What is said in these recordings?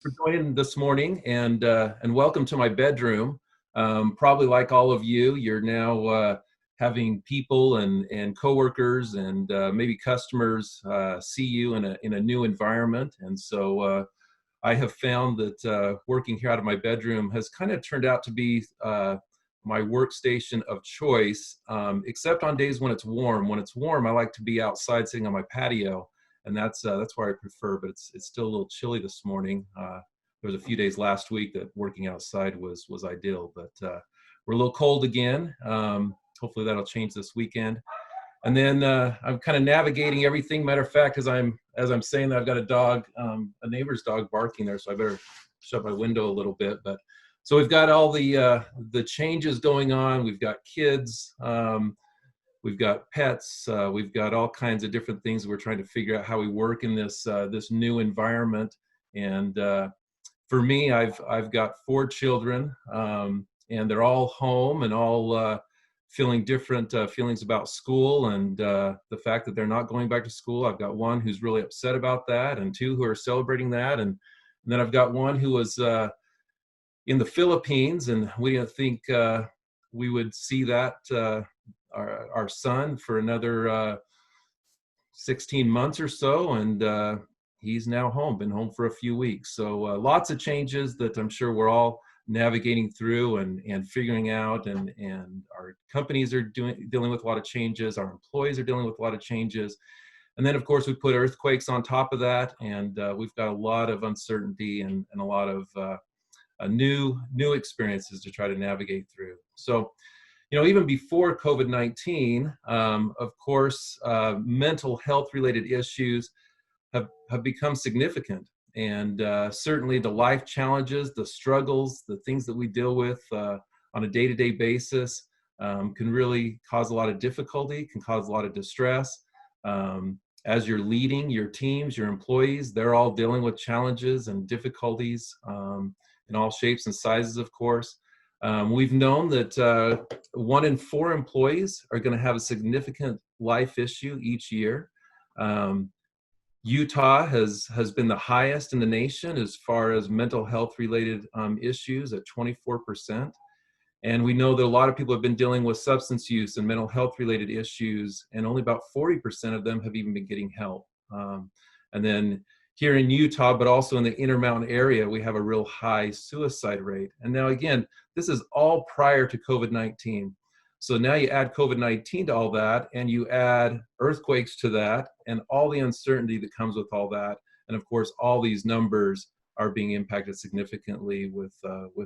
For joining this morning, and welcome to my bedroom. Probably like all of you, you're now having people and coworkers and maybe customers see you in a new environment. And so I have found that working here out of my bedroom has kind of turned out to be my workstation of choice, except on days when it's warm. When it's warm, I like to be outside sitting on my patio, and that's where I prefer. But it's still a little chilly this morning. There was a few days last week that working outside was ideal, but we're a little cold again. Hopefully that'll change this weekend. And then I'm kind of navigating everything. Matter of fact, as I'm saying that, I've got a dog, a neighbor's dog barking there, so I better shut my window a little bit. But so we've got all the changes going on. We've got kids. We've got pets. We've got all kinds of different things. We're trying to figure out how we work in this new environment. And for me, I've got 4 children, and they're all home and all feeling different feelings about school and the fact that they're not going back to school. I've got one who's really upset about that, and 2 who are celebrating that, and then I've got one who was in the Philippines, and we didn't think we would see that our son for another 16 months or so, and he's now home, been home for a few weeks. So lots of changes that I'm sure we're all navigating through and figuring out, and our companies are dealing with a lot of changes. Our employees are dealing with a lot of changes. And then, of course, we put earthquakes on top of that, and we've got a lot of uncertainty and a lot of new experiences to try to navigate through. So, even before COVID-19, of course, mental health related issues have become significant. And certainly the life challenges, the struggles, the things that we deal with on a day-to-day basis can really cause a lot of difficulty, can cause a lot of distress. As you're leading your teams, your employees, they're all dealing with challenges and difficulties in all shapes and sizes, of course. We've known that 1 in 4 employees are going to have a significant life issue each year. Utah has been the highest in the nation as far as mental health related issues at 24%. And we know that a lot of people have been dealing with substance use and mental health related issues, and only about 40% of them have even been getting help. And then here in Utah, but also in the Intermountain area, we have a real high suicide rate. And now again, this is all prior to COVID-19. So now you add COVID-19 to all that, and you add earthquakes to that, and all the uncertainty that comes with all that. And of course, all these numbers are being impacted significantly with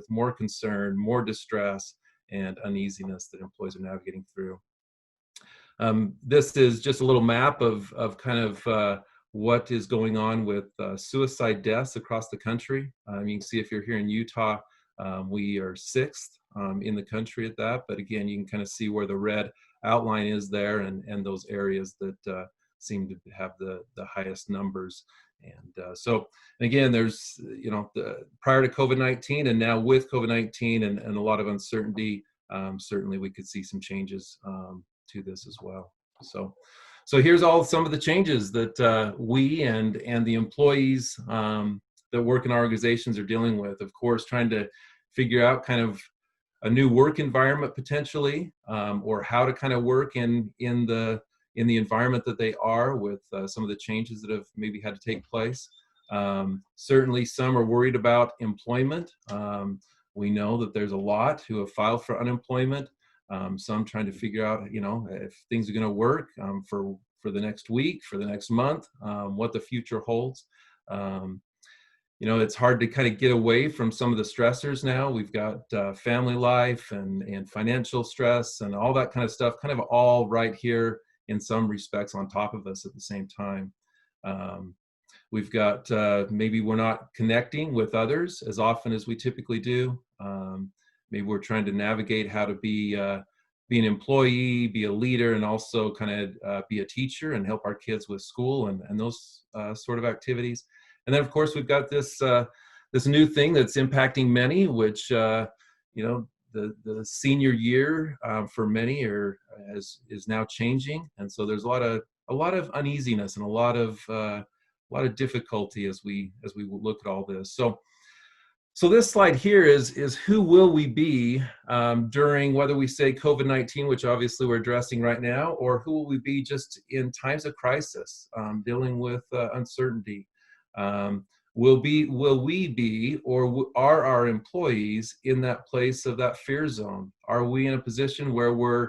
more concern, more distress, and uneasiness that employees are navigating through. This is just a little map of kind of what is going on with suicide deaths across the country. You can see if you're here in Utah, we are 6th in the country at that. But again, you can kind of see where the red outline is there, and those areas that seem to have the highest numbers. And so again, there's, prior to COVID-19 and now with COVID-19 and a lot of uncertainty, certainly we could see some changes to this as well. So here's some of the changes that we and the employees that work in our organizations are dealing with. Of course, trying to figure out kind of a new work environment potentially, or how to kind of work in the environment that they are with some of the changes that have maybe had to take place. Certainly some are worried about employment. We know that there's a lot who have filed for unemployment. Some trying to figure out, if things are going to work for the next week, for the next month, what the future holds. It's hard to kind of get away from some of the stressors now. We've got family life and financial stress and all that kind of stuff, kind of all right here in some respects on top of us at the same time. We've got maybe we're not connecting with others as often as we typically do. Maybe we're trying to navigate how to be an employee, be a leader, and also kind of be a teacher and help our kids with school and those sort of activities. And then, of course, we've got this new thing that's impacting many, which the senior year for many is now changing, and so there's a lot of uneasiness and a lot lot of difficulty as we look at all this. So this slide here is who will we be during, whether we say COVID-19, which obviously we're addressing right now, or who will we be just in times of crisis, dealing with uncertainty. Will we be, or are our employees in that place of that fear zone? Are we in a position where we're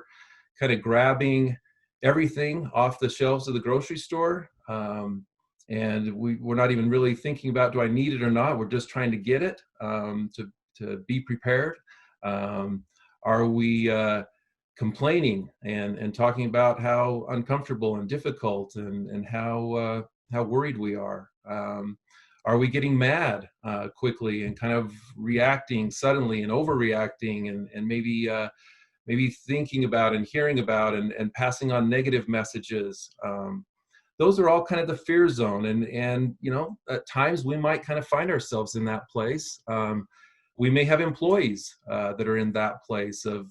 kind of grabbing everything off the shelves of the grocery store? And we're not even really thinking about, do I need it or not? We're just trying to get it, to be prepared. Are we complaining and talking about how uncomfortable and difficult and how worried we are? Are we getting mad quickly and kind of reacting suddenly and overreacting and maybe thinking about and hearing about and passing on negative messages? Those are all kind of the fear zone, and at times we might kind of find ourselves in that place. We may have employees that are in that place of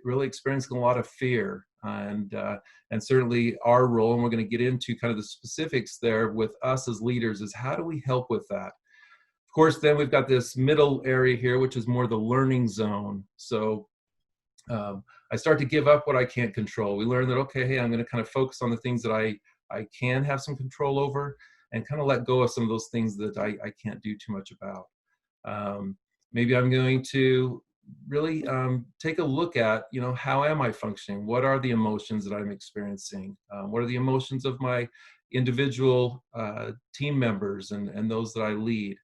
really experiencing a lot of fear, and certainly our role, and we're going to get into kind of the specifics there with us as leaders, is how do we help with that? Of course, then we've got this middle area here, which is more the learning zone. So I start to give up what I can't control. We learn that, okay, hey, I'm going to kind of focus on the things that I can have some control over, and kind of let go of some of those things that I can't do too much about. Maybe I'm going to really take a look at, how am I functioning? What are the emotions that I'm experiencing? What are the emotions of my individual team members and those that I lead?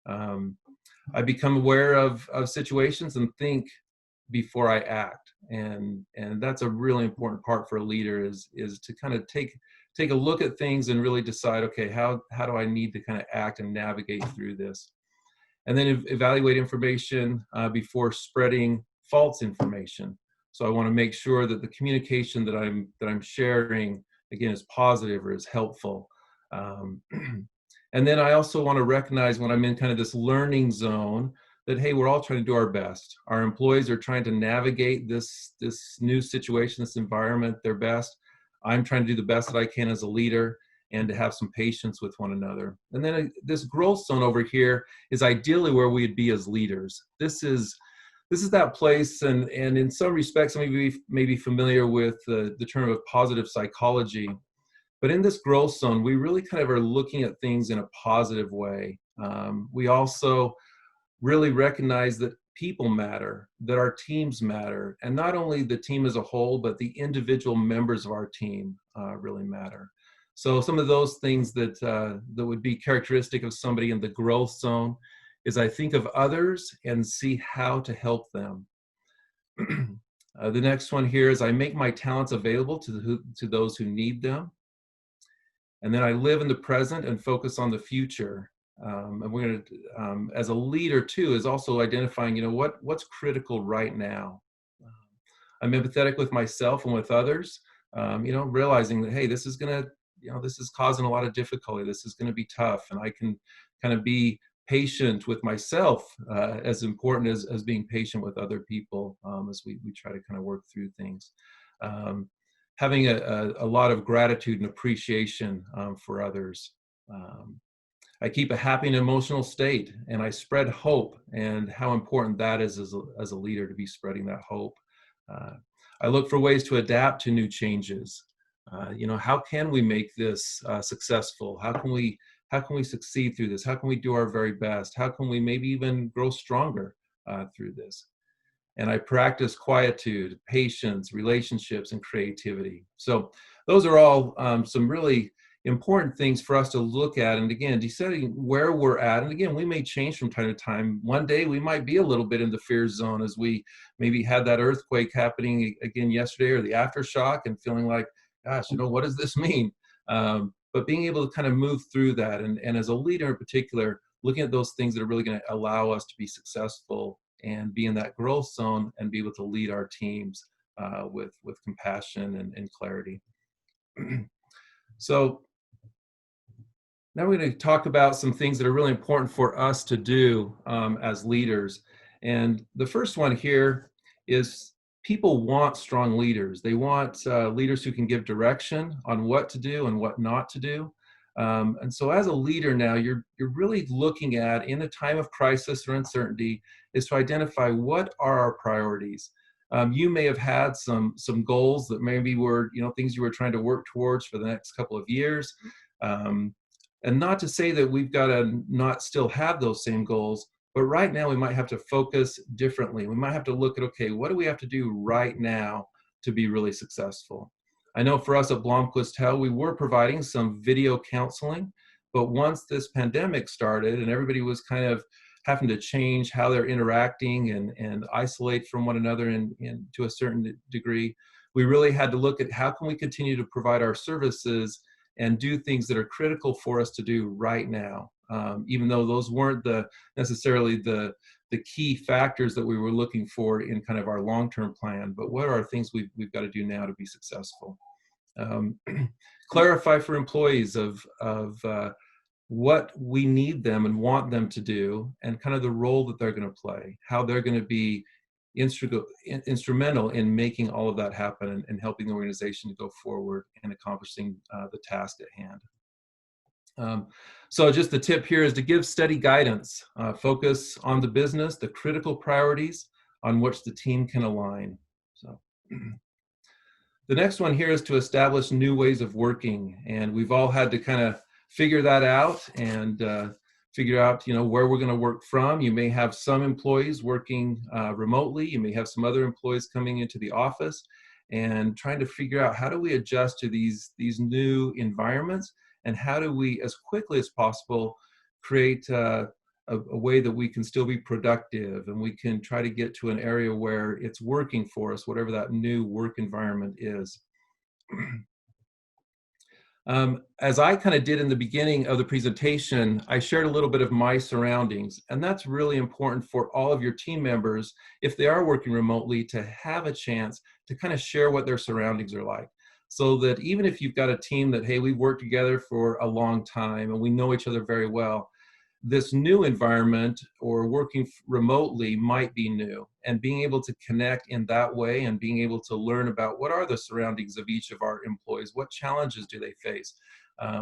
I become aware of situations and think before I act. And that's a really important part for a leader is to kind of take a look at things and really decide, okay, how do I need to kind of act and navigate through this? And then evaluate information before spreading false information. So I want to make sure that the communication that I'm sharing, again, is positive or is helpful. And then I also want to recognize when I'm in kind of this learning zone that, hey, we're all trying to do our best. Our employees are trying to navigate this new situation, this environment, their best. I'm trying to do the best that I can as a leader and to have some patience with one another. And then this growth zone over here is ideally where we'd be as leaders. This is that place, and in some respects, some of you may be familiar with the term of positive psychology. But in this growth zone, we really kind of are looking at things in a positive way. We also really recognize that people matter, that our teams matter, and not only the team as a whole, but the individual members of our team really matter. So some of those things that would be characteristic of somebody in the growth zone is I think of others and see how to help them. The next one here is I make my talents available to those who need them. And then I live in the present and focus on the future. And we're going to, as a leader too, is also identifying, what's critical right now. I'm empathetic with myself and with others, realizing that, hey, this is going to, this is causing a lot of difficulty. This is going to be tough. And I can kind of be patient with myself, as important as being patient with other people as we try to kind of work through things. Having a lot of gratitude and appreciation for others. I keep a happy and emotional state, and I spread hope, and how important that is as a leader to be spreading that hope. I look for ways to adapt to new changes. How can we make this successful? How can we succeed through this? How can we do our very best? How can we maybe even grow stronger through this? And I practice quietude, patience, relationships, and creativity. So those are all some really important things for us to look at. And again, deciding where we're at. And again, we may change from time to time. One day we might be a little bit in the fear zone as we maybe had that earthquake happening again yesterday, or the aftershock, and feeling like, gosh, what does this mean? But being able to kind of move through that. And as a leader in particular, looking at those things that are really going to allow us to be successful and be in that growth zone and be able to lead our teams with compassion and clarity. So now we're going to talk about some things that are really important for us to do as leaders. And the first one here is people want strong leaders. They want leaders who can give direction on what to do and what not to do. And so as a leader now, you're really looking at, in a time of crisis or uncertainty, is to identify what are our priorities. You may have had some goals that maybe were, things you were trying to work towards for the next couple of years. And not to say that we've got to not still have those same goals, but right now we might have to focus differently. We might have to look at, okay, what do we have to do right now to be really successful? I know for us at Blomquist Health, we were providing some video counseling, but once this pandemic started and everybody was kind of having to change how they're interacting and isolate from one another to a certain degree, we really had to look at how can we continue to provide our services and do things that are critical for us to do right now, even though those weren't necessarily the key factors that we were looking for in kind of our long-term plan. But what are things we've got to do now to be successful? Clarify for employees of what we need them and want them to do, and kind of the role that they're going to play, how they're going to be instrumental in making all of that happen and helping the organization to go forward and accomplishing the task at hand. So just the tip here is to give steady guidance, focus on the business, the critical priorities on which the team can align. So the next one here is to establish new ways of working, and we've all had to kind of figure that out and figure out, where we're going to work from. You may have some employees working remotely. You may have some other employees coming into the office, and trying to figure out how do we adjust to these new environments, and how do we, as quickly as possible, create a way that we can still be productive and we can try to get to an area where it's working for us, whatever that new work environment is. As I kind of did in the beginning of the presentation, I shared a little bit of my surroundings, and that's really important for all of your team members, if they are working remotely, to have a chance to kind of share what their surroundings are like. So that even if you've got a team that, hey, we've worked together for a long time and we know each other very well, this new environment or working remotely might be new, and being able to connect in that way and being able to learn about what are the surroundings of each of our employees, what challenges do they face,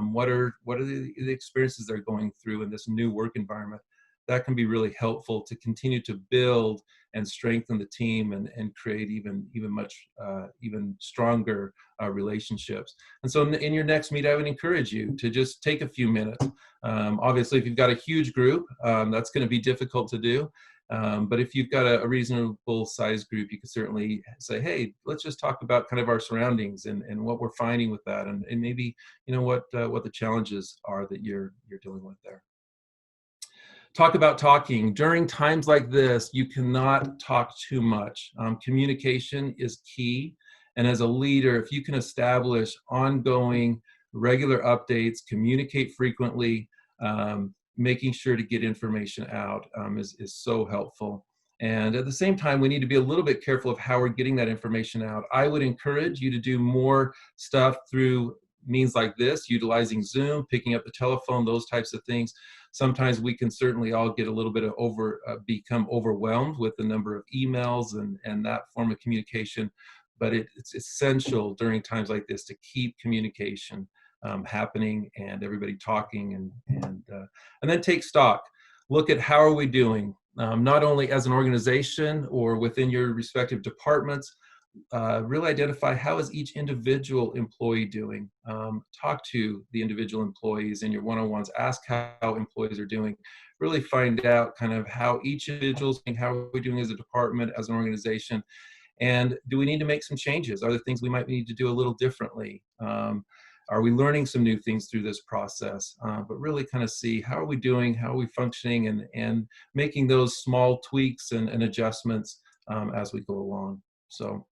what are the experiences they're going through in this new work environment. That can be really helpful to continue to build and strengthen the team and create even stronger relationships. And so in your next meet, I would encourage you to just take a few minutes. Obviously, if you've got a huge group, that's going to be difficult to do. But if you've got a reasonable size group, you can certainly say, hey, let's just talk about kind of our surroundings and what we're finding with that, and maybe what the challenges are that you're dealing with there. Talk about talking. During times like this, you cannot talk too much. Communication is key. And as a leader, if you can establish ongoing, regular updates, communicate frequently, making sure to get information out is so helpful. And at the same time, we need to be a little bit careful of how we're getting that information out. I would encourage you to do more stuff through means like this, utilizing Zoom, picking up the telephone, those types of things. Sometimes we can certainly all get a little bit of become overwhelmed with the number of emails and that form of communication. But it's essential during times like this to keep communication happening and everybody talking, and then take stock. Look at how are we doing, not only as an organization or within your respective departments. Really identify how is each individual employee doing. Talk to the individual employees in your one-on-ones. Ask how employees are doing. Really find out kind of how each individual is doing, how are we doing as a department, as an organization, and do we need to make some changes? Are there things we might need to do a little differently? Are we learning some new things through this process? But really kind of see how are we doing, how are we functioning, and making those small tweaks and adjustments as we go along. So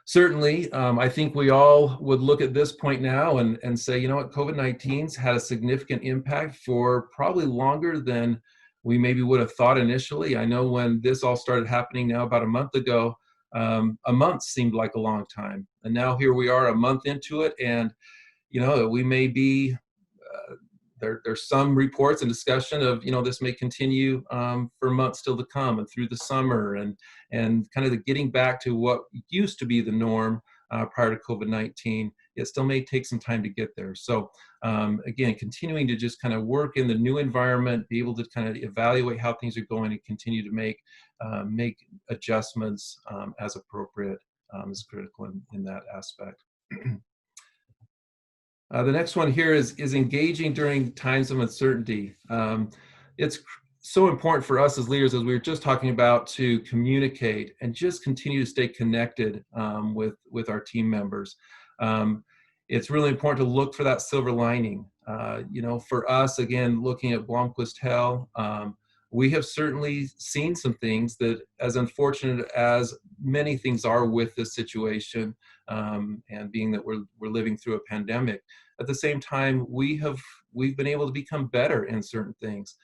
certainly, I think we all would look at this point now and say, you know what, COVID-19's had a significant impact for probably longer than we maybe would have thought initially. I know when this all started happening now about a month ago, a month seemed like a long time. And now here we are a month into it, and we may be, there's some reports and discussion of, this may continue for months still to come and through the summer, and kind of the getting back to what used to be the norm prior to COVID-19 it still may take some time to get there. So again, continuing to just kind of work in the new environment, be able to kind of evaluate how things are going and continue to make adjustments as appropriate is critical in that aspect. The next one here is engaging during times of uncertainty. It's so important for us as leaders, as we were just talking about, to communicate and just continue to stay connected with our team members. It's really important to look for that silver lining. For us, again, looking at Blomquist Hell, we have certainly seen some things that, as unfortunate as many things are with this situation, and being that we're living through a pandemic, at the same time, we've been able to become better in certain things.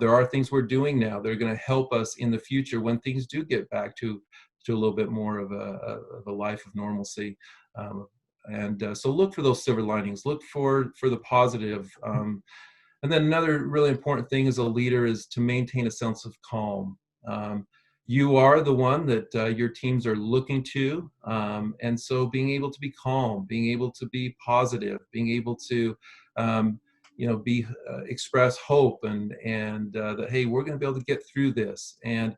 There are things we're doing now that are going to help us in the future when things do get back to a little bit more of a life of normalcy. So look for those silver linings, look for the positive. And then another really important thing as a leader is to maintain a sense of calm. You are the one that your teams are looking to. And so being able to be calm, being able to be positive, being able to express hope and that, hey, we're going to be able to get through this. And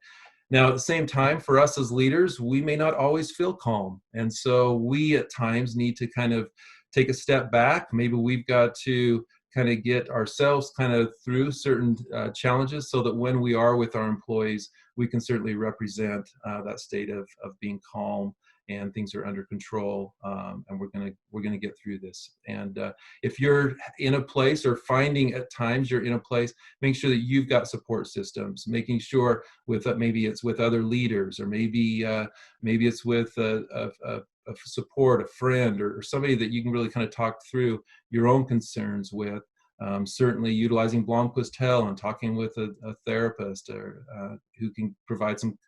now at the same time, for us as leaders, we may not always feel calm. And so we at times need to kind of take a step back. Maybe we've got to kind of get ourselves kind of through certain challenges so that when we are with our employees, we can certainly represent that state of being calm and things are under control, and we're gonna get through this. And if you're in a place or finding at times you're in a place, make sure that you've got support systems. Making sure with maybe it's with other leaders, or maybe it's with a support, a friend, or somebody that you can really kind of talk through your own concerns with. Certainly utilizing Blomquist Hell and talking with a therapist or who can provide some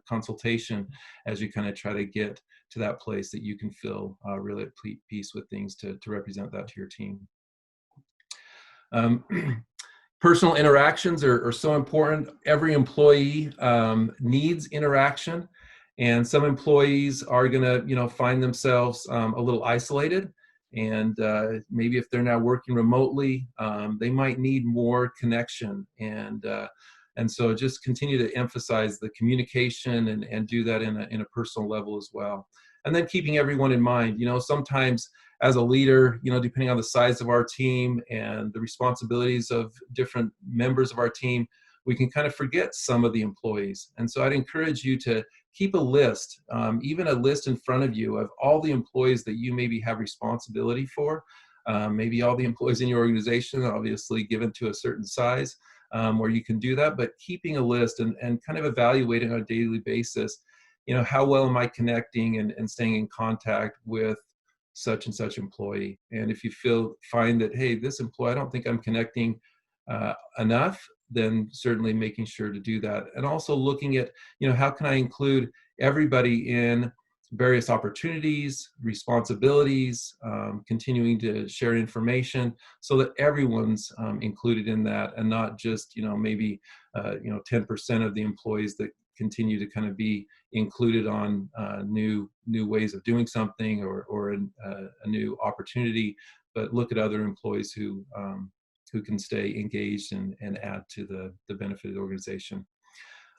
consultation as you kind of try to get to that place that you can feel really at peace with things to represent that to your team. Personal interactions are so important. Every employee needs interaction, and some employees are going to find themselves a little isolated. And maybe if they're now working remotely, they might need more connection. And so just continue to emphasize the communication and do that in a personal level as well. And then keeping everyone in mind. Sometimes as a leader, depending on the size of our team and the responsibilities of different members of our team, we can kind of forget some of the employees. And so I'd encourage you to keep a list, even a list in front of you of all the employees that you maybe have responsibility for. Maybe all the employees in your organization, obviously given to a certain size, where you can do that, but keeping a list and kind of evaluating on a daily basis, how well am I connecting and staying in contact with such and such employee? And if you find that, hey, this employee, I don't think I'm connecting enough, then certainly making sure to do that. And also looking at, how can I include everybody in various opportunities, responsibilities, continuing to share information so that everyone's included in that, and not just, maybe 10% of the employees that continue to kind of be included on new ways of doing something or a new opportunity, but look at other employees who can stay engaged and add to the benefit of the organization.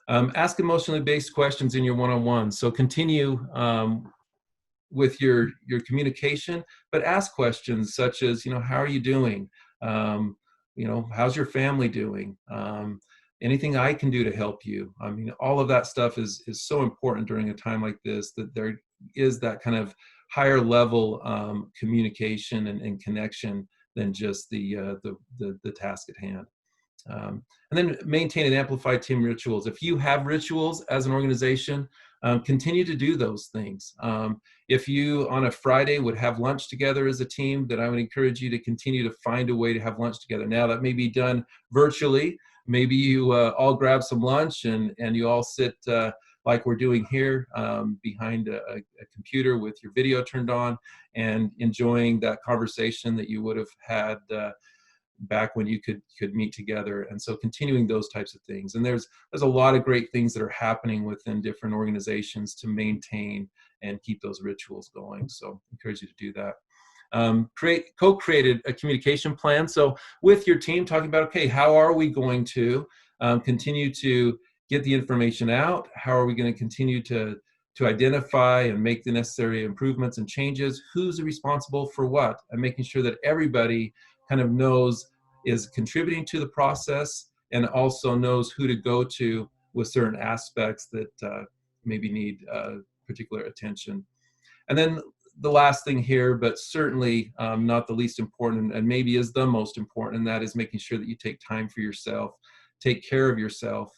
Ask emotionally based questions in your one-on-ones. So continue with your communication, but ask questions such as, how are you doing? How's your family doing? Anything I can do to help you? I mean, all of that stuff is so important during a time like this, that there is that kind of higher level communication and connection than just the task at hand. And then maintain and amplify team rituals. If you have rituals as an organization, continue to do those things. If you on a Friday would have lunch together as a team, then I would encourage you to continue to find a way to have lunch together. Now that may be done virtually. Maybe you all grab some lunch and you all sit like we're doing here behind a computer with your video turned on and enjoying that conversation that you would have had back when you could meet together. And so continuing those types of things. And there's a lot of great things that are happening within different organizations to maintain and keep those rituals going. So I encourage you to do that. co-created a communication plan. So with your team, talking about, okay, how are we going to continue to get the information out? How are we going to continue to identify and make the necessary improvements and changes? Who's responsible for what? And making sure that everybody kind of knows, is contributing to the process, and also knows who to go to with certain aspects that maybe need particular attention. And then the last thing here, but certainly not the least important, and maybe is the most important, and that is making sure that you take time for yourself, take care of yourself.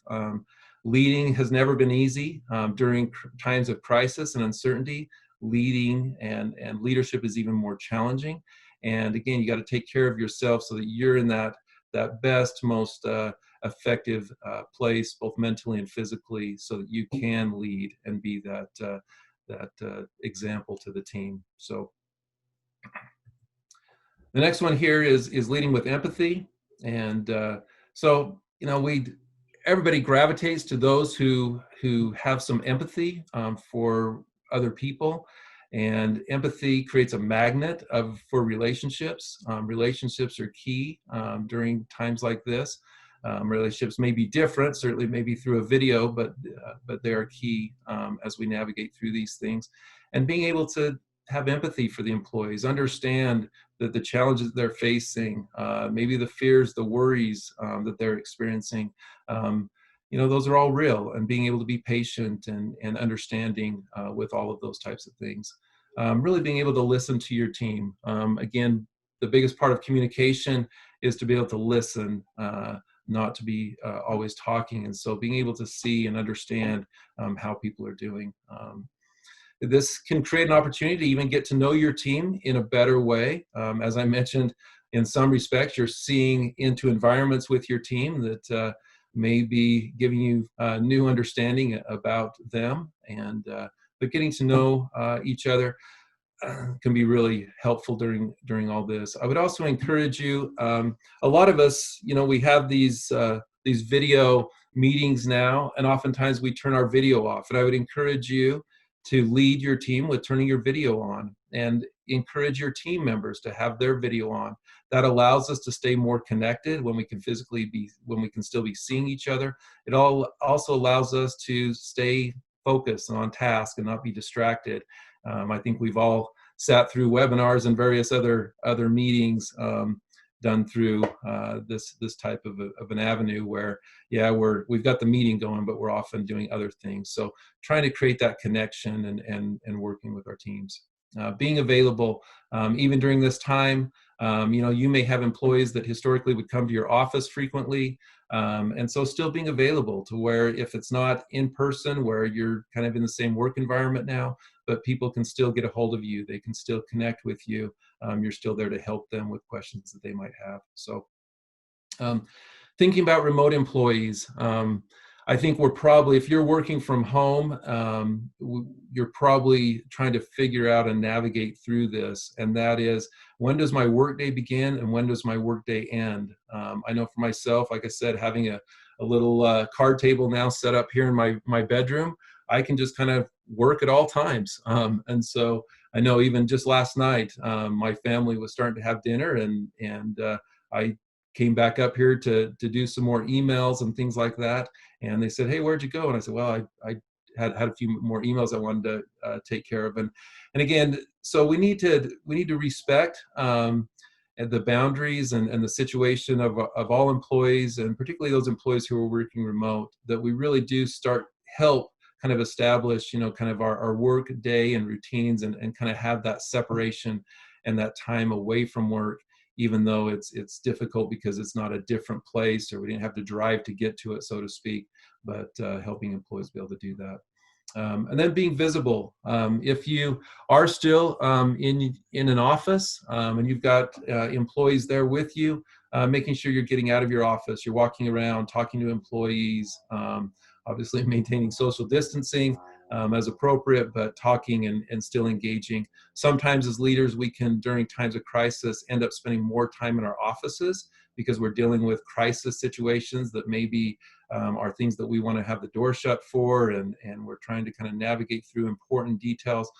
Leading has never been easy. During times of crisis and uncertainty, leading and leadership is even more challenging. And again, you got to take care of yourself so that you're in that best, most effective place, both mentally and physically, so that you can lead and be that example to the team. So the next one here is leading with empathy. And so, you know, everybody gravitates to those who have some empathy for other people. And empathy creates a magnet for relationships. Relationships are key during times like this. Relationships may be different, certainly maybe through a video, but they are key as we navigate through these things. And being able to have empathy for the employees, understand that the challenges they're facing, maybe the fears, the worries that they're experiencing, you know, those are all real, and being able to be patient and understanding with all of those types of things. Really being able to listen to your team. Again, the biggest part of communication is to be able to listen, not to be always talking. And so being able to see and understand how people are doing. This can create an opportunity to even get to know your team in a better way. As I mentioned, in some respects, you're seeing into environments with your team that may be giving you new understanding about them. And but getting to know each other can be really helpful during all this. I would also encourage you. A lot of us, you know, we have these video meetings now, and oftentimes we turn our video off. And I would encourage you to lead your team with turning your video on, and encourage your team members to have their video on. That allows us to stay more connected when we can when we can still be seeing each other. It also allows us to stay focused and on task and not be distracted. I think we've all sat through webinars and various other meetings done through this type of an avenue where, yeah, we've got the meeting going, but we're often doing other things. So trying to create that connection and working with our teams. Being available, even during this time. You know, you may have employees that historically would come to your office frequently. And so still being available to where, if it's not in person, where you're kind of in the same work environment now, but people can still get a hold of you. They can still connect with you. You're still there to help them with questions that they might have. So thinking about remote employees, I think we're probably, if you're working from home, you're probably trying to figure out and navigate through this. And that is, when does my workday begin and when does my workday end? I know for myself, like I said, having a little card table now set up here in my bedroom, I can just kind of work at all times. And so I know even just last night, my family was starting to have dinner, and I came back up here to do some more emails and things like that. And they said, "Hey, where'd you go?" And I said, "Well, I had a few more emails I wanted to take care of." And again, so we need to respect the boundaries and the situation of all employees, and particularly those employees who are working remote, that we really do help kind of establish, you know, kind of our work day and routines, and kind of have that separation and that time away from work, even though it's difficult because it's not a different place, or we didn't have to drive to get to it, so to speak, but helping employees be able to do that. And then being visible. If you are still in an office and you've got employees there with you, making sure you're getting out of your office, you're walking around, talking to employees, obviously maintaining social distancing as appropriate, but talking and still engaging. Sometimes as leaders, we can, during times of crisis, end up spending more time in our offices because we're dealing with crisis situations that maybe are things that we want to have the door shut for, and we're trying to kind of navigate through important details.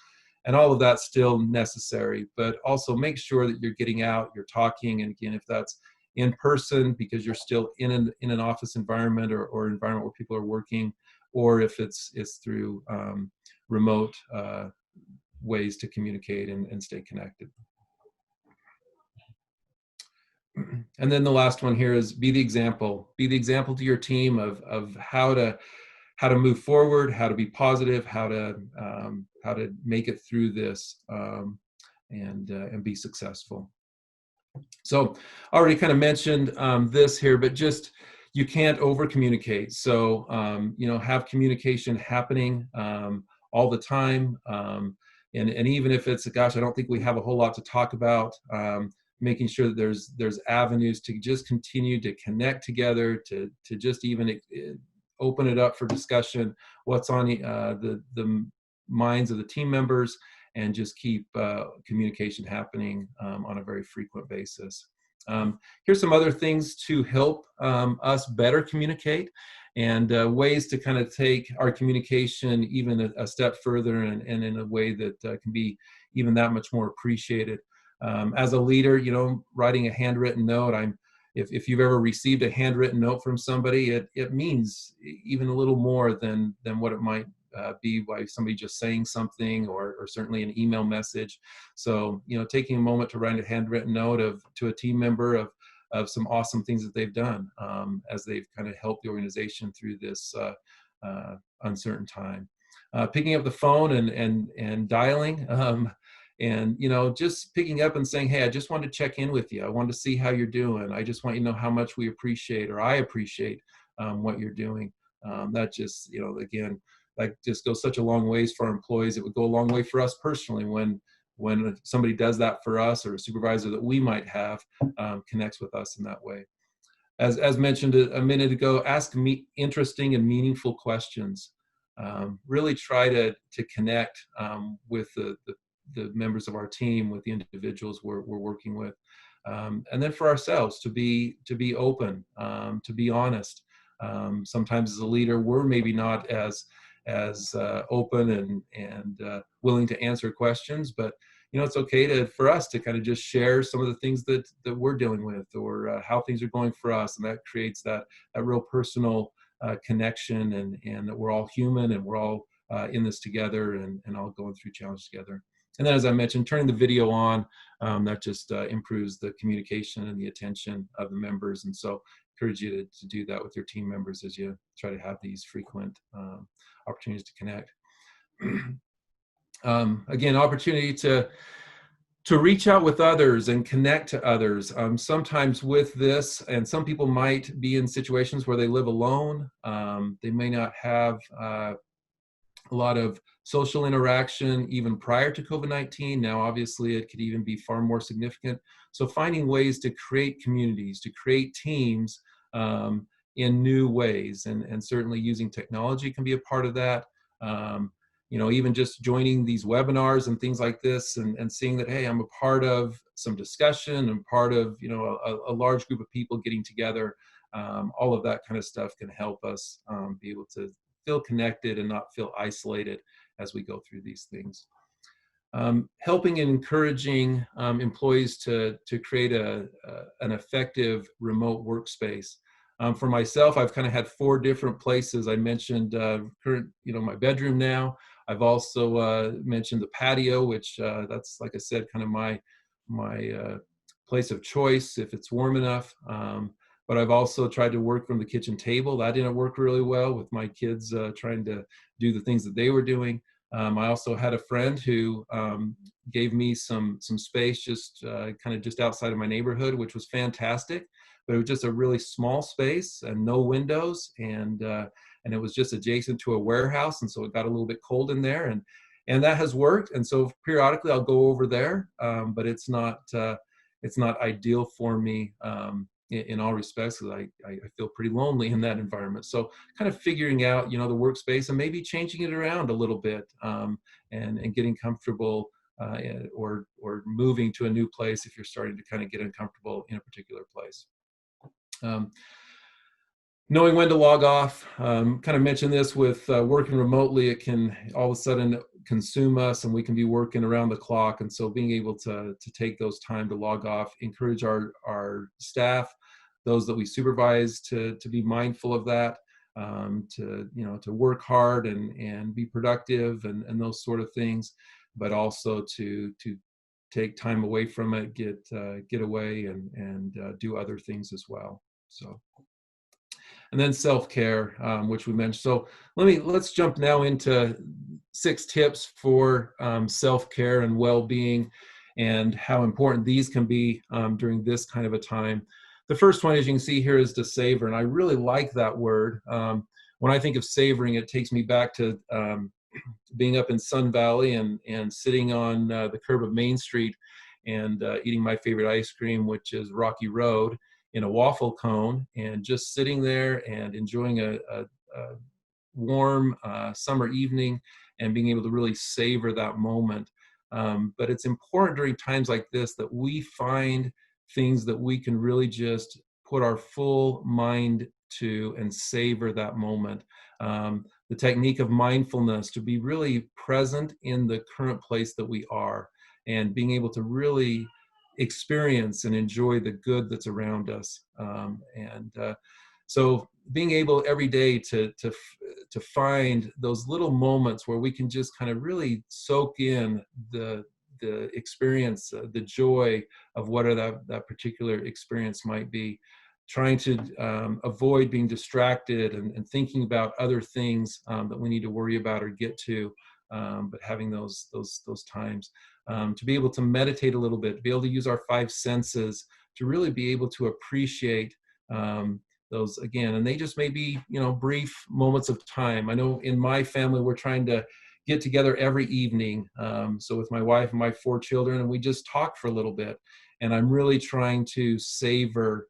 and all of that's still necessary, but also make sure that you're getting out, you're talking, and again, if that's in person because you're still in an office environment or environment where people are working, or if it's through remote ways to communicate and stay connected. And then the last one here is be the example. Be the example to your team of how to move forward, how to be positive, how to make it through this, and be successful. So I already kind of mentioned this here, but just you can't over communicate. So have communication happening all the time, and even if it's gosh, I don't think we have a whole lot to talk about. Making sure that there's avenues to just continue to connect together, to just even open it up for discussion, what's on the minds of the team members, and just keep communication happening on a very frequent basis. Here's some other things to help us better communicate, and ways to kind of take our communication even a step further, and in a way that can be even that much more appreciated. As a leader, writing a handwritten note, if you've ever received a handwritten note from somebody, it means even a little more than what it might be by somebody just saying something, or certainly an email message. So, taking a moment to write a handwritten note to a team member of some awesome things that they've done as they've kind of helped the organization through this uncertain time. Picking up the phone and dialing. And just picking up and saying, hey, I just wanted to check in with you. I wanted to see how you're doing. I just want you to know how much we appreciate, or I appreciate what you're doing. That just, again, that just goes such a long ways for our employees. It would go a long way for us personally when somebody does that for us, or a supervisor that we might have connects with us in that way. As mentioned a minute ago, ask me interesting and meaningful questions. Really try to connect with the members of our team, with the individuals we're working with, and then for ourselves to be open, to be honest. Sometimes as a leader, we're maybe not as open and willing to answer questions, but it's okay for us to kind of just share some of the things that we're dealing with, or how things are going for us, and that creates that real personal connection, and that we're all human, and we're all in this together, and all going through challenges together. And then, as I mentioned, turning the video on, that just improves the communication and the attention of the members. And so I encourage you to do that with your team members as you try to have these frequent opportunities to connect. Again, opportunity to reach out with others and connect to others. Sometimes with this, and some people might be in situations where they live alone. They may not have a lot of social interaction even prior to COVID-19. Now, obviously, it could even be far more significant. So finding ways to create communities, to create teams in new ways, and certainly using technology can be a part of that. Even just joining these webinars and things like this, and seeing that, hey, I'm a part of some discussion, and part of a large group of people getting together. All of that kind of stuff can help us be able to feel connected and not feel isolated as we go through these things. Helping and encouraging employees to create an effective remote workspace. For myself, I've kind of had 4 different places. I mentioned my bedroom now. I've also mentioned the patio, which that's, like I said, kind of my place of choice if it's warm enough. But I've also tried to work from the kitchen table. That didn't work really well with my kids trying to do the things that they were doing. I also had a friend who gave me some space just kind of just outside of my neighborhood, which was fantastic. But it was just a really small space and no windows, and it was just adjacent to a warehouse, and so it got a little bit cold in there, and that has worked. And so periodically I'll go over there, but it's not ideal for me in all respects, because I feel pretty lonely in that environment. So kind of figuring out the workspace, and maybe changing it around a little bit, and getting comfortable, or moving to a new place if you're starting to kind of get uncomfortable in a particular place. Knowing when to log off. Kind of mentioned this with working remotely. It can all of a sudden consume us, and we can be working around the clock. And so being able to take those time to log off, encourage our staff, those that we supervise, to be mindful of that, to work hard and be productive and those sort of things, but also to take time away from it, get away and do other things as well. So. And then self-care, which we mentioned. So let's jump now into 6 tips for self-care and well-being, and how important these can be during this kind of a time. The first one, as you can see here, is to savor, and I really like that word. When I think of savoring, it takes me back to being up in Sun Valley and sitting on the curb of Main Street and eating my favorite ice cream, which is Rocky Road, in a waffle cone, and just sitting there and enjoying a warm summer evening and being able to really savor that moment. But it's important during times like this that we find things that we can really just put our full mind to and savor that moment. The technique of mindfulness, to be really present in the current place that we are, and being able to really experience and enjoy the good that's around us. So being able every day to find those little moments where we can just kind of really soak in the experience, the joy of whatever that particular experience might be, trying to avoid being distracted and thinking about other things that we need to worry about or get to, but having those times. To be able to meditate a little bit, to be able to use our 5 senses to really be able to appreciate those again. And they just may be, brief moments of time. I know in my family, we're trying to get together every evening. So with my wife and my 4 children, and we just talk for a little bit. And I'm really trying to savor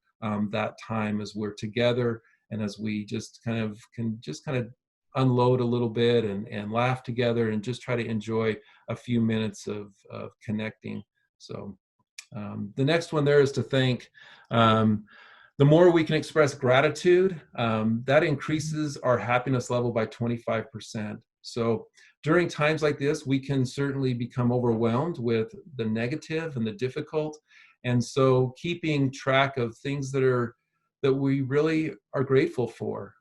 that time as we're together, and as we just kind of unload a little bit and laugh together and just try to enjoy a few minutes of connecting. So the next one there is to thank. The more we can express gratitude, that increases our happiness level by 25%. So during times like this, we can certainly become overwhelmed with the negative and the difficult. And so keeping track of things that we really are grateful for,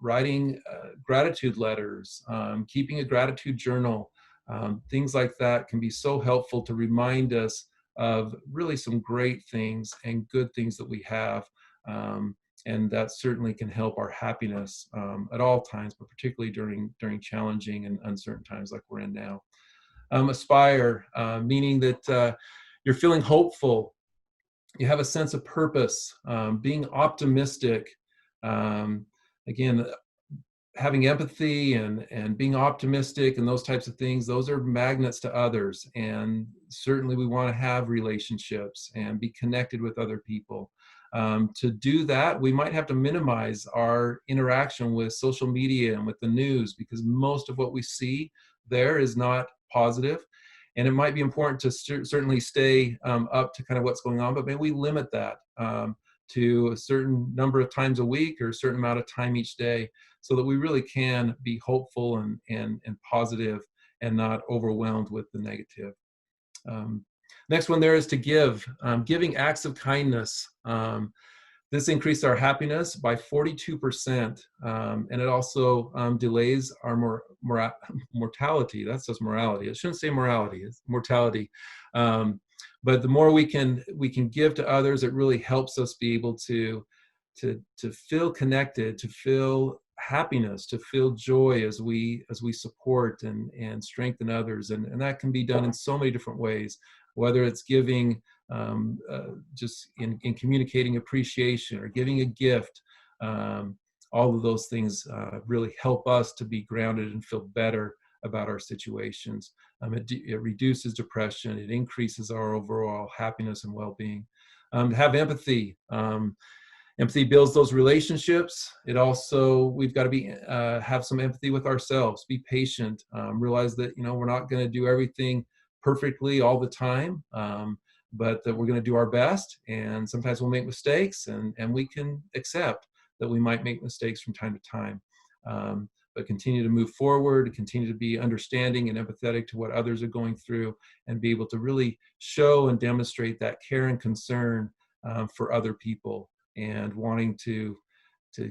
writing gratitude letters, keeping a gratitude journal, things like that can be so helpful to remind us of really some great things and good things that we have. And that certainly can help our happiness at all times, but particularly during challenging and uncertain times like we're in now. Aspire, meaning that you're feeling hopeful, you have a sense of purpose, being optimistic. Again, having empathy and being optimistic and those types of things, those are magnets to others. And certainly we want to have relationships and be connected with other people. To do that, we might have to minimize our interaction with social media and with the news, because most of what we see there is not positive. And it might be important to certainly stay up to kind of what's going on, but maybe we limit that to a certain number of times a week or a certain amount of time each day, so that we really can be hopeful and positive and not overwhelmed with the negative. Next one there is to give. Giving acts of kindness. This increased our happiness by 42%, and it also delays our mortality. That says morality. It shouldn't say morality. It's mortality. But the more we can give to others, it really helps us be able to feel connected, to feel happiness, to feel joy as we support and strengthen others. And that can be done in so many different ways, whether it's giving just in communicating appreciation or giving a gift. All of those things really help us to be grounded and feel better about our situations. It reduces depression. It increases our overall happiness and well-being. Have empathy. Empathy builds those relationships. It also, we've got to have some empathy with ourselves, be patient, realize that, we're not going to do everything perfectly all the time, but that we're going to do our best. And sometimes we'll make mistakes, and we can accept that we might make mistakes from time to time. but continue to move forward, continue to be understanding and empathetic to what others are going through, and be able to really show and demonstrate that care and concern for other people, and wanting to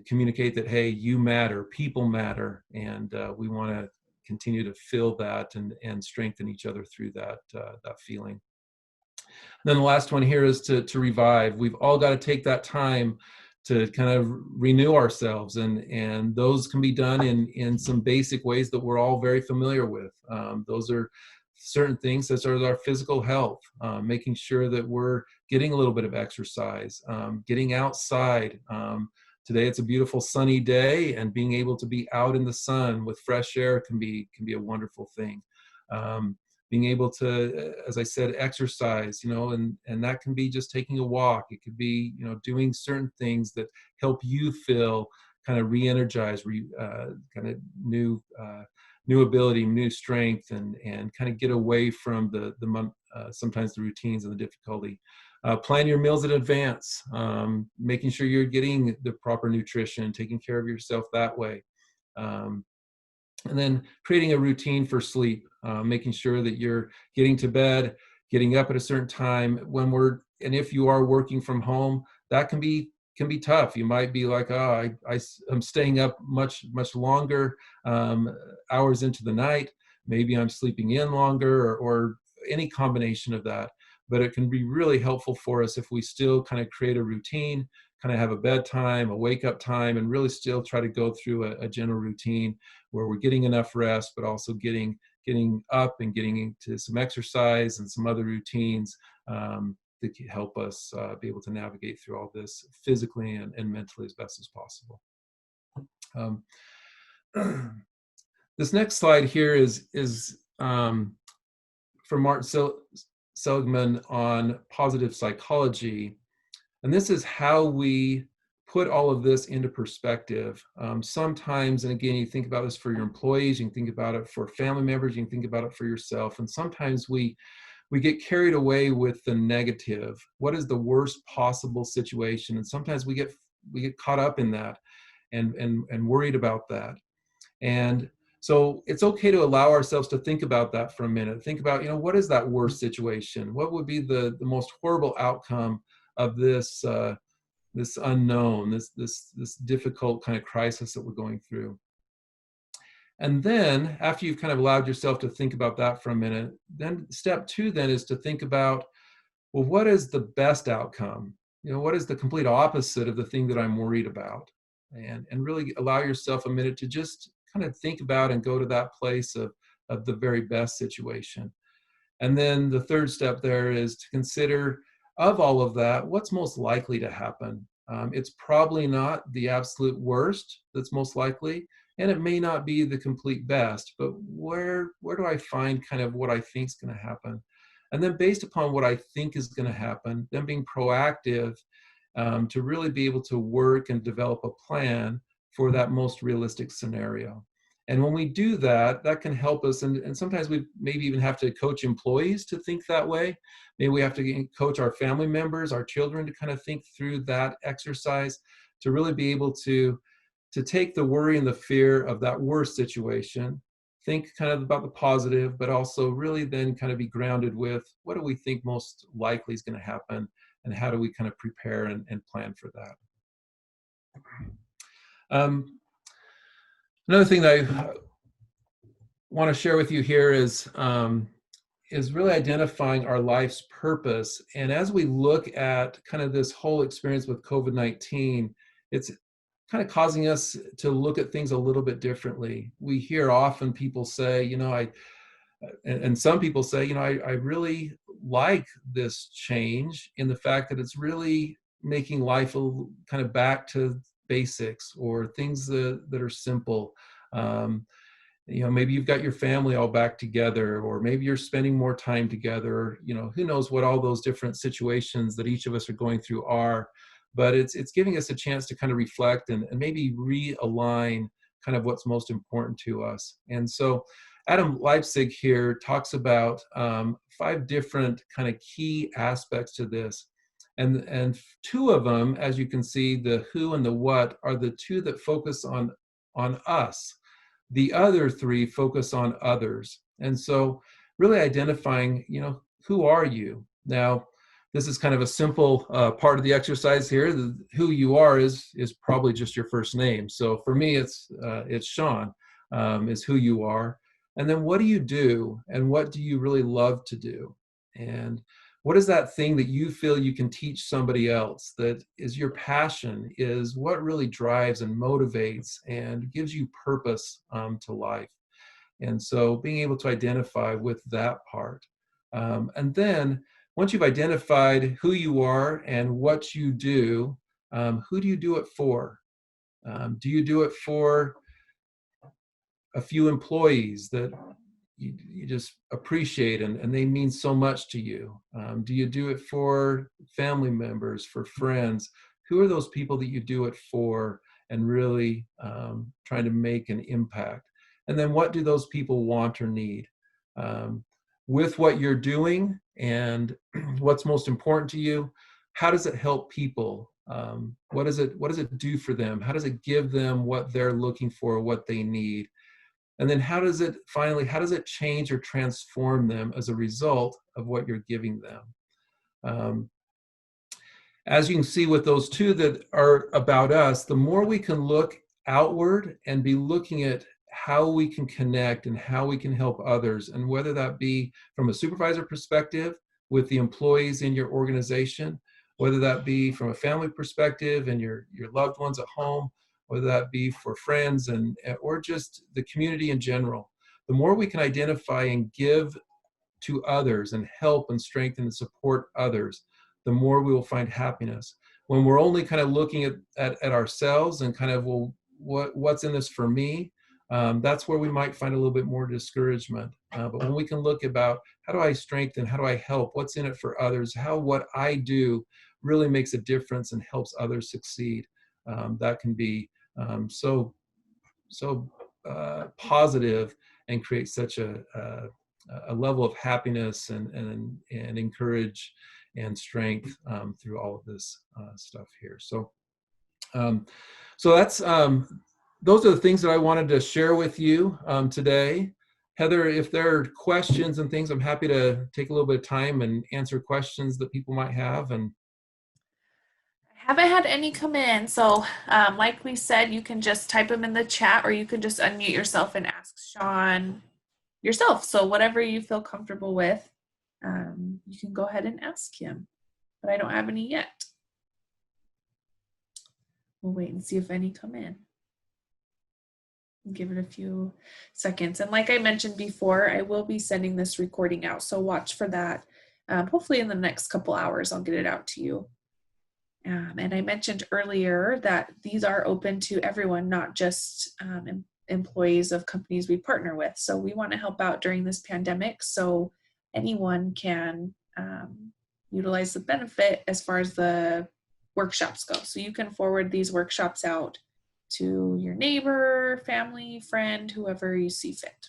communicate that, hey, you matter, people matter, and we want to continue to feel that and strengthen each other through that feeling. And then the last one here is to revive. We've all got to take that time to kind of renew ourselves, and those can be done in some basic ways that we're all very familiar with. Those are certain things such as our physical health, making sure that we're getting a little bit of exercise, getting outside. Today it's a beautiful sunny day, and being able to be out in the sun with fresh air can be a wonderful thing. Being able to, as I said, exercise, and that can be just taking a walk. It could be, doing certain things that help you feel kind of re-energized, kind of new ability, new strength, and kind of get away from sometimes the routines and the difficulty. Plan your meals in advance, making sure you're getting the proper nutrition, taking care of yourself that way. And then creating a routine for sleep, making sure that you're getting to bed, getting up at a certain time. And if you are working from home, that can be tough. You might be like, oh, I'm staying up much longer, hours into the night. Maybe I'm sleeping in longer, or any combination of that. But it can be really helpful for us if we still kind of create a routine, kind of have a bedtime, a wake up time, and really still try to go through a general routine where we're getting enough rest, but also getting up and getting into some exercise and some other routines that can help us be able to navigate through all this physically and mentally as best as possible. This next slide here is from Martin Seligman on positive psychology. And this is how we put all of this into perspective. Sometimes, and again, you think about this for your employees, you can think about it for family members, you can think about it for yourself. And sometimes we get carried away with the negative. What is the worst possible situation? And sometimes we get caught up in that and worried about that. And so it's okay to allow ourselves to think about that for a minute. Think about, what is that worst situation? What would be the most horrible outcome of this this unknown, this difficult kind of crisis that we're going through? And then after you've kind of allowed yourself to think about that for a minute, then step 2 then is to think about, well, what is the best outcome? What is the complete opposite of the thing that I'm worried about? And really allow yourself a minute to just kind of think about and go to that place of the very best situation. And then the third step there is to consider, of all of that, what's most likely to happen. It's probably not the absolute worst that's most likely, and it may not be the complete best, but where do I find kind of what I think is going to happen? And then based upon what I think is going to happen, then being proactive to really be able to work and develop a plan for that most realistic scenario. And when we do that, that can help us. And sometimes we maybe even have to coach employees to think that way. Maybe we have to coach our family members, our children, to kind of think through that exercise, to really be able to take the worry and the fear of that worst situation, think kind of about the positive, but also really then kind of be grounded with, what do we think most likely is going to happen, and how do we kind of prepare and plan for that? Another thing that I want to share with you here is really identifying our life's purpose. And as we look at kind of this whole experience with COVID-19, it's kind of causing us to look at things a little bit differently. We hear often people say, and some people say, I really like this change in the fact that it's really making life kind of back to basics, or things that are simple. Maybe you've got your family all back together, or maybe you're spending more time together. Who knows what all those different situations that each of us are going through are. But it's giving us a chance to kind of reflect and maybe realign kind of what's most important to us. And so Adam Leipzig here talks about 5 different kind of key aspects to this. And 2 of them, as you can see, the who and the what, are the 2 that focus on us. The other three focus on others. And so really identifying, who are you? Now, this is kind of a simple part of the exercise here. Who you are is probably just your first name. So for me, it's Sean, is who you are. And then what do you do? And what do you really love to do? And what is that thing that you feel you can teach somebody else that is your passion, is what really drives and motivates and gives you purpose to life? And so being able to identify with that part. And then once you've identified who you are and what you do, who do you do it for? Do you do it for a few employees that you just appreciate and they mean so much to you? Do you do it for family members, for friends? Who are those people that you do it for and really trying to make an impact? And then what do those people want or need? With what you're doing and what's most important to you, how does it help people? What does it do for them? How does it give them what they're looking for, what they need? And then how does it change or transform them as a result of what you're giving them? As you can see with those two that are about us, the more we can look outward and be looking at how we can connect and how we can help others, and whether that be from a supervisor perspective with the employees in your organization, whether that be from a family perspective and your loved ones at home, whether that be for friends or just the community in general. The more we can identify and give to others and help and strengthen and support others, the more we will find happiness. When we're only kind of looking at ourselves and kind of, well, what's in this for me? That's where we might find a little bit more discouragement. But when we can look about how do I strengthen, how do I help, what's in it for others, how what I do really makes a difference and helps others succeed, that can be so positive and create such a level of happiness and encourage and strength through all of this stuff here. So that's those are the things that I wanted to share with you today. Heather, if there are questions and things, I'm happy to take a little bit of time and answer questions that people might have. And I haven't had any come in, so like we said, you can just type them in the chat or you can just unmute yourself and ask Sean yourself. So whatever you feel comfortable with, you can go ahead and ask him. But I don't have any yet. We'll wait and see if any come in. Give it a few seconds. And like I mentioned before, I will be sending this recording out, so watch for that. Hopefully in the next couple hours, I'll get it out to you. And I mentioned earlier that these are open to everyone, not just employees of companies we partner with. So we want to help out during this pandemic, so anyone can utilize the benefit as far as the workshops go. So you can forward these workshops out to your neighbor, family, friend, whoever you see fit.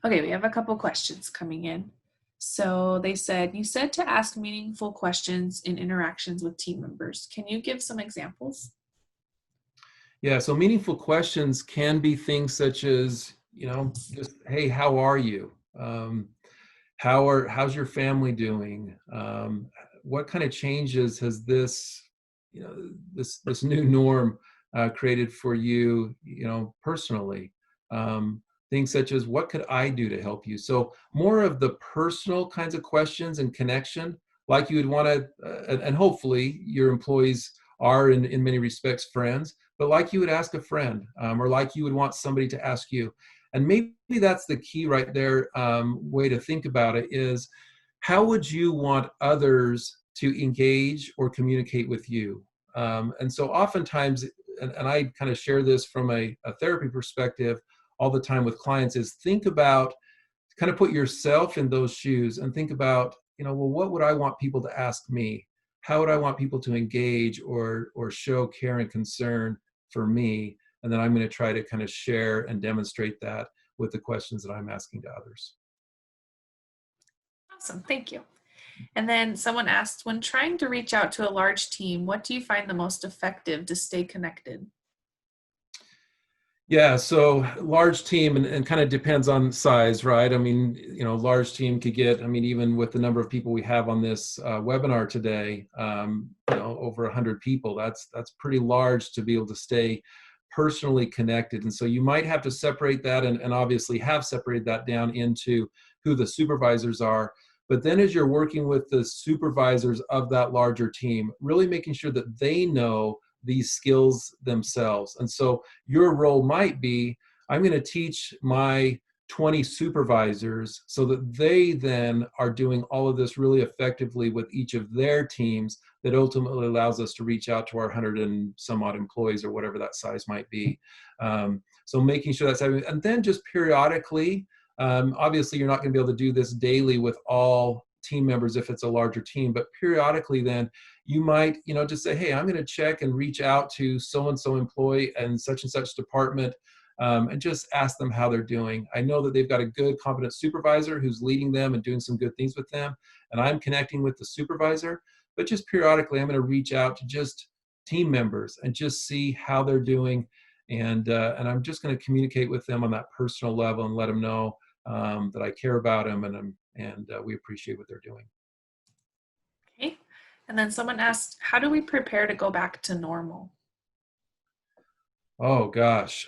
Okay, we have a couple questions coming in. So they said, you said to ask meaningful questions in interactions with team members. Can you give some examples? Yeah, so meaningful questions can be things such as, just, hey, how are you? How's your family doing? What kind of changes has this new norm created for you, personally? Things such as, what could I do to help you? So more of the personal kinds of questions and connection, like you would want to, and hopefully your employees are in many respects friends, but like you would ask a friend, or like you would want somebody to ask you. And maybe that's the key right there, way to think about it is, how would you want others to engage or communicate with you? And so oftentimes, and I kind of share this from a therapy perspective all the time with clients, is think about, kind of put yourself in those shoes and think about, well, what would I want people to ask me? How would I want people to engage or show care and concern for me? And then I'm going to try to kind of share and demonstrate that with the questions that I'm asking to others. Awesome, thank you. And then someone asked, when trying to reach out to a large team, what do you find the most effective to stay connected? Yeah, so large team and kind of depends on size, right? I mean, large team could get, I mean, even with the number of people we have on this webinar today, over 100 people, that's pretty large to be able to stay personally connected. And so you might have to separate that and obviously have separated that down into who the supervisors are. But then as you're working with the supervisors of that larger team, really making sure that they know these skills themselves. And so your role might be, I'm going to teach my 20 supervisors so that they then are doing all of this really effectively with each of their teams, that ultimately allows us to reach out to our 100 and some odd employees or whatever that size might be. So making sure that's happening, and then just periodically, obviously you're not going to be able to do this daily with all team members if it's a larger team, but periodically then you might, just say, hey, I'm going to check and reach out to so-and-so employee and such department, and just ask them how they're doing. I know that they've got a good, competent supervisor who's leading them and doing some good things with them, and I'm connecting with the supervisor, but just periodically I'm going to reach out to just team members and just see how they're doing, and I'm just going to communicate with them on that personal level and let them know that I care about them, and we appreciate what they're doing. Okay. And then someone asked, how do we prepare to go back to normal? Oh gosh.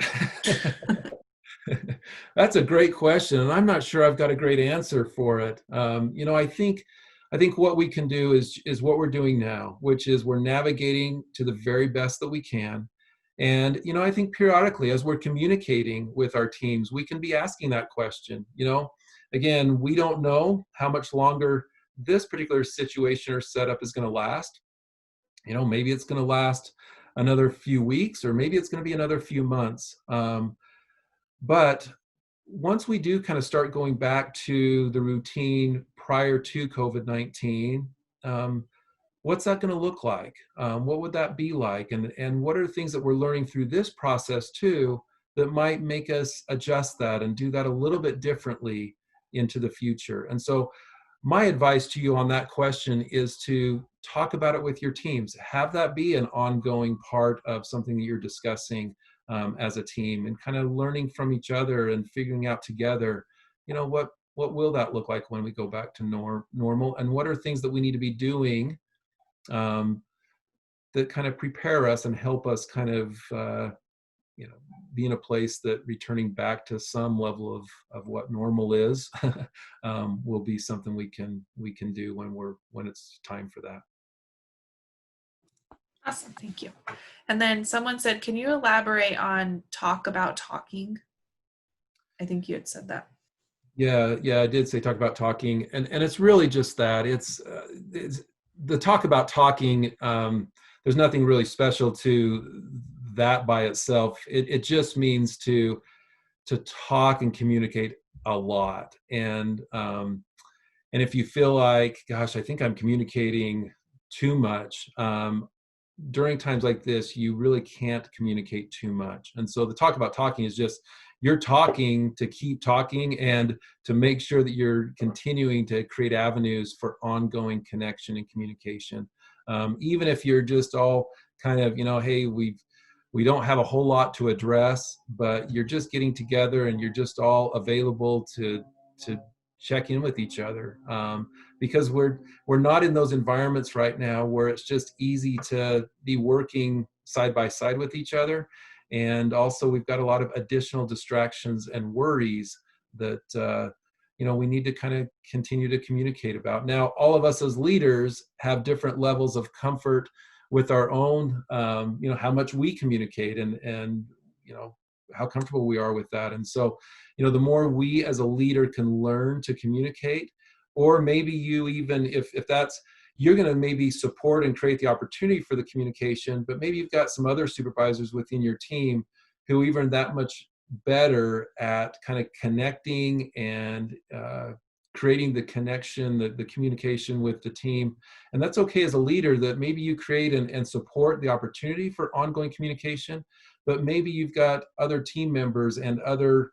That's a great question, and I'm not sure I've got a great answer for it. I think what we can do is what we're doing now, which is we're navigating to the very best that we can. And I think periodically, as we're communicating with our teams, we can be asking that question. Again, we don't know how much longer this particular situation or setup is going to last. Maybe it's going to last another few weeks, or maybe it's going to be another few months. But once we do kind of start going back to the routine prior to COVID-19, what's that going to look like? What would that be like? And what are things that we're learning through this process too that might make us adjust that and do that a little bit differently into the future? And so my advice to you on that question is to talk about it with your teams. Have that be an ongoing part of something that you're discussing as a team, and kind of learning from each other and figuring out together, what will that look like when we go back to normal, and what are things that we need to be doing that kind of prepare us and help us kind of be in a place that returning back to some level of what normal is will be something we can do when it's time for that. Awesome, thank you. And then someone said, can you elaborate on talk about talking? I think you had said that. Yeah, I did say talk about talking, and it's really just that. It's the talk about talking. There's nothing really special to that by itself. It just means to talk and communicate a lot. And if you feel like, gosh, I think I'm communicating too much, during times like this, you really can't communicate too much. And so the talk about talking is just, you're talking to keep talking and to make sure that you're continuing to create avenues for ongoing connection and communication. Even if you're just all kind of, hey, we don't have a whole lot to address, but you're just getting together and you're just all available to check in with each other, because we're not in those environments right now where it's just easy to be working side by side with each other. And also we've got a lot of additional distractions and worries that we need to kind of continue to communicate about. Now, all of us as leaders have different levels of comfort with our own, how much we communicate and how comfortable we are with that. And so, the more we as a leader can learn to communicate, or maybe you even, if that's, you're going to maybe support and create the opportunity for the communication, but maybe you've got some other supervisors within your team who even that much better at kind of connecting and creating the connection, the communication with the team. And that's okay as a leader, that maybe you create and support the opportunity for ongoing communication, but maybe you've got other team members and others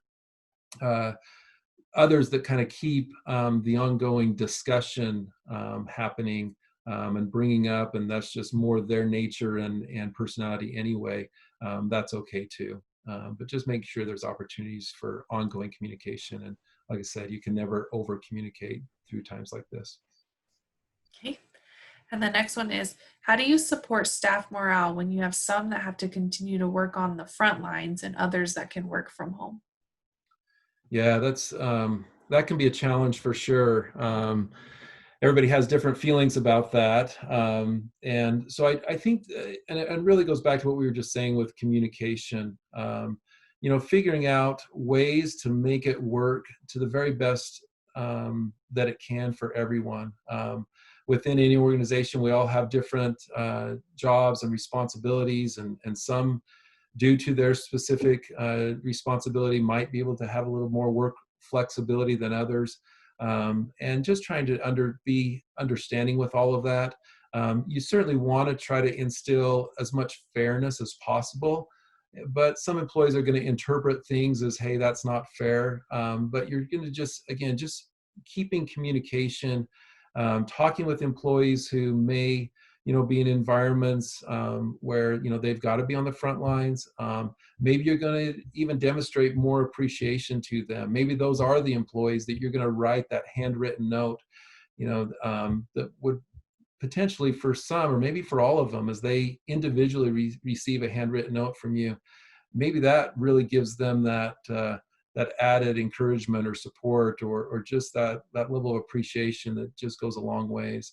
that kind of keep the ongoing discussion happening and bringing up, and that's just more their nature and personality anyway. That's okay too. but just make sure there's opportunities for ongoing communication. And like I said, you can never over communicate through times like this. Okay. And the next one is, how do you support staff morale when you have some that have to continue to work on the front lines and others that can work from home? Yeah, that can be a challenge for sure. Everybody has different feelings about that. And so I think, and it really goes back to what we were just saying with communication, figuring out ways to make it work to the very best that it can for everyone. Within any organization, we all have different jobs and responsibilities, and some, due to their specific responsibility, might be able to have a little more work flexibility than others. And just trying to be understanding with all of that. You certainly want to try to instill as much fairness as possible, but some employees are going to interpret things as, hey, that's not fair. But you're going to just keeping communication, talking with employees who may be in environments where they've got to be on the front lines. Maybe you're going to even demonstrate more appreciation to them. Maybe those are the employees that you're going to write that handwritten note, that would potentially, for some, or maybe for all of them, as they individually receive a handwritten note from you, maybe that really gives them that added encouragement or support, or just that level of appreciation that just goes a long ways.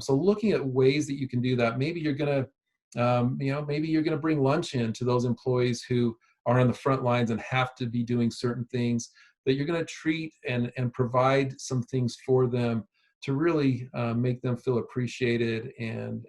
So looking at ways that you can do that. Maybe you're going to, maybe you're going to bring lunch in to those employees who are on the front lines and have to be doing certain things, that you're going to treat and provide some things for them to really make them feel appreciated, and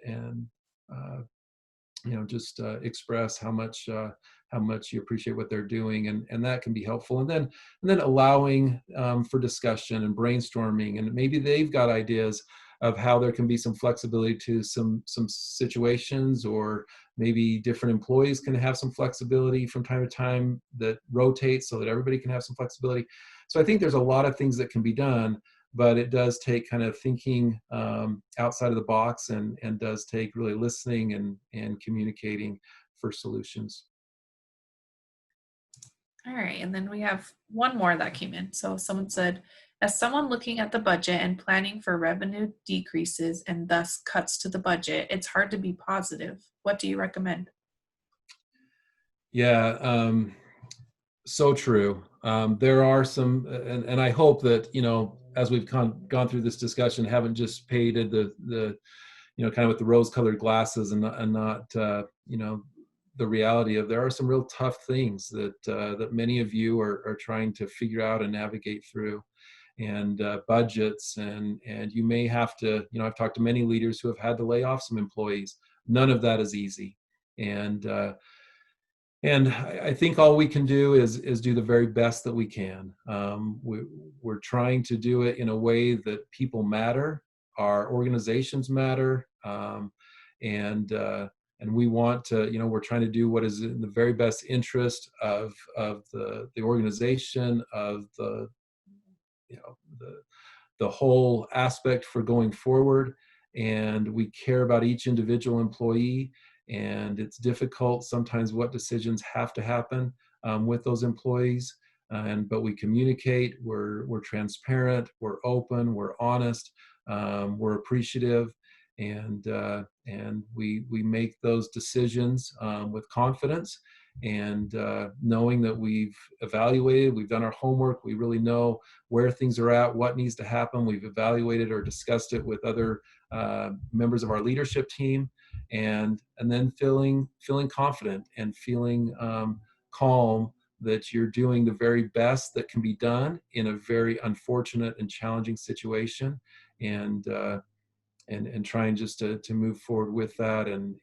just express how much you appreciate what they're doing, and that can be helpful. And then allowing for discussion and brainstorming, and maybe they've got ideas of how there can be some flexibility to some situations, or maybe different employees can have some flexibility from time to time that rotates so that everybody can have some flexibility. So I think there's a lot of things that can be done, but it does take kind of thinking outside of the box, and does take really listening and communicating for solutions. All right, and then we have one more that came in. So someone said, as someone looking at the budget and planning for revenue decreases and thus cuts to the budget, it's hard to be positive. What do you recommend? Yeah, so true. There are some, and I hope that, as we've gone through this discussion, haven't just painted the kind of with the rose-colored glasses, and not the reality of, there are some real tough things that many of you are trying to figure out and navigate through, and budgets, and you may have to, I've talked to many leaders who have had to lay off some employees. None of that is easy, and I think all we can do is do the very best that we can. We're trying to do it in a way that people matter, our organizations matter, and we want to, we're trying to do what is in the very best interest of the organization, of you know the whole aspect for going forward. And we care about each individual employee, and it's difficult sometimes what decisions have to happen with those employees. But we communicate, we're transparent, we're open, we're honest, we're appreciative, and we make those decisions with confidence, and knowing that we've evaluated, we've done our homework, we really know where things are at, what needs to happen. We've evaluated or discussed it with other members of our leadership team, and then feeling confident and feeling calm that you're doing the very best that can be done in a very unfortunate and challenging situation, and trying just to move forward with that, and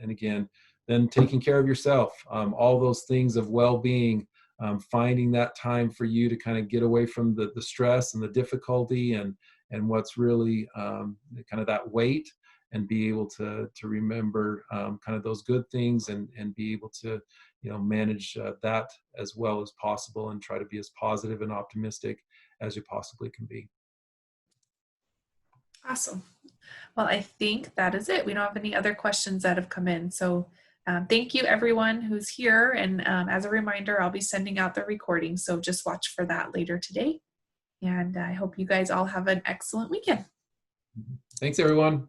again, then taking care of yourself, all those things of well-being, finding that time for you to kind of get away from the stress and the difficulty, and what's really kind of that weight, and be able to remember kind of those good things, and be able to manage that as well as possible, and try to be as positive and optimistic as you possibly can be. Awesome. Well, I think that is it. We don't have any other questions that have come in. So Thank you everyone who's here. And as a reminder, I'll be sending out the recording. So just watch for that later today. And I hope you guys all have an excellent weekend. Thanks, everyone.